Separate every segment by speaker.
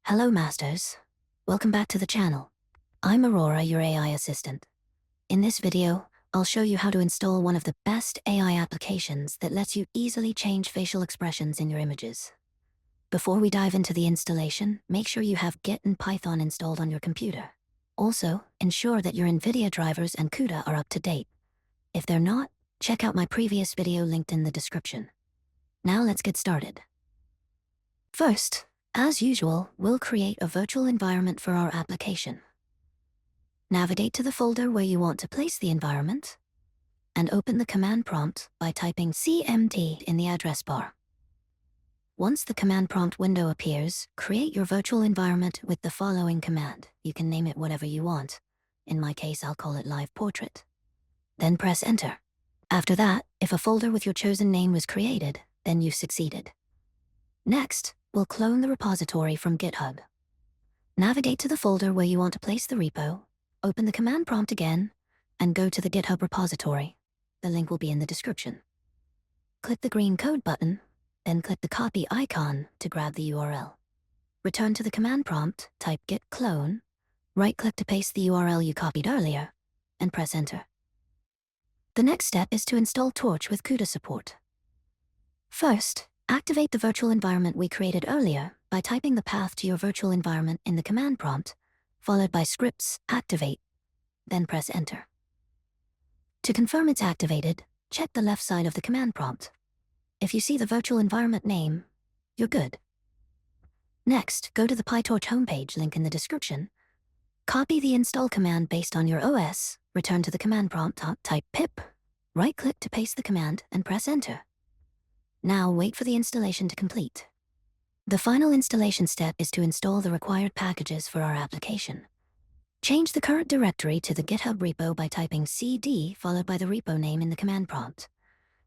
Speaker 1: Hello Masters, welcome back to the channel. I'm Aurora, your AI assistant. In this video, I'll show you how to install one of the best AI applications that lets you easily change facial expressions in your images. Before we dive into the installation, make sure you have Git and Python installed on your computer. Also, ensure that your NVIDIA drivers and CUDA are up to date. If they're not, check out my previous video linked in the description. Now let's get started. First, as usual, we'll create a virtual environment for our application. Navigate to the folder where you want to place the environment, and open the command prompt by typing cmd in the address bar. Once the command prompt window appears, create your virtual environment with the following command. You can name it whatever you want. In my case, I'll call it Live Portrait. Then press Enter. After that, if a folder with your chosen name was created, then you've succeeded. Next, we'll clone the repository from GitHub. Navigate to the folder where you want to place the repo, open the command prompt again, and go to the GitHub repository. The link will be in the description. Click the green code button, then click the copy icon to grab the URL. Return to the command prompt, type git clone, right-click to paste the URL you copied earlier, and press Enter. The next step is to install Torch with CUDA support. First, activate the virtual environment we created earlier by typing the path to your virtual environment in the command prompt, followed by scripts activate, then press Enter. To confirm it's activated, check the left side of the command prompt. If you see the virtual environment name, you're good. Next, go to the PyTorch homepage link in the description. Copy the install command based on your OS, return to the command prompt, type pip, right-click to paste the command, and press Enter. Now wait for the installation to complete. The final installation step is to install the required packages for our application. Change the current directory to the GitHub repo by typing cd followed by the repo name in the command prompt.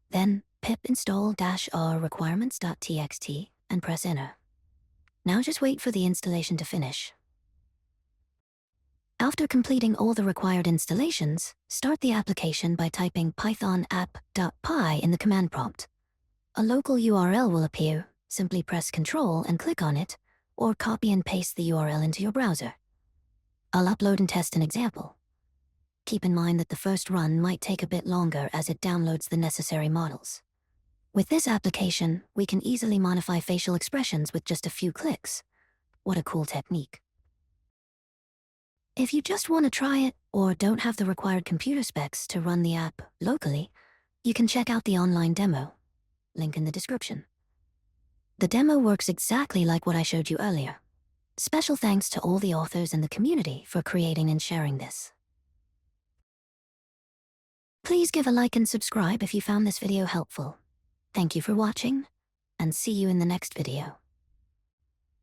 Speaker 1: Then pip install -r requirements.txt and press Enter. Now just wait for the installation to finish. After completing all the required installations, start the application by typing python app.py in the command prompt. A local URL will appear. Simply press Ctrl and click on it, or copy and paste the URL into your browser. I'll upload and test an example. Keep in mind that the first run might take a bit longer as it downloads the necessary models. With this application, we can easily modify facial expressions with just a few clicks. What a cool technique. If you just want to try it, or don't have the required computer specs to run the app locally, you can check out the online demo. Link in the description. The demo works exactly like what I showed you earlier. Special thanks to all the authors in the community for creating and sharing this. Please give a like and subscribe if you found this video helpful. Thank you for watching, and see you in the next video.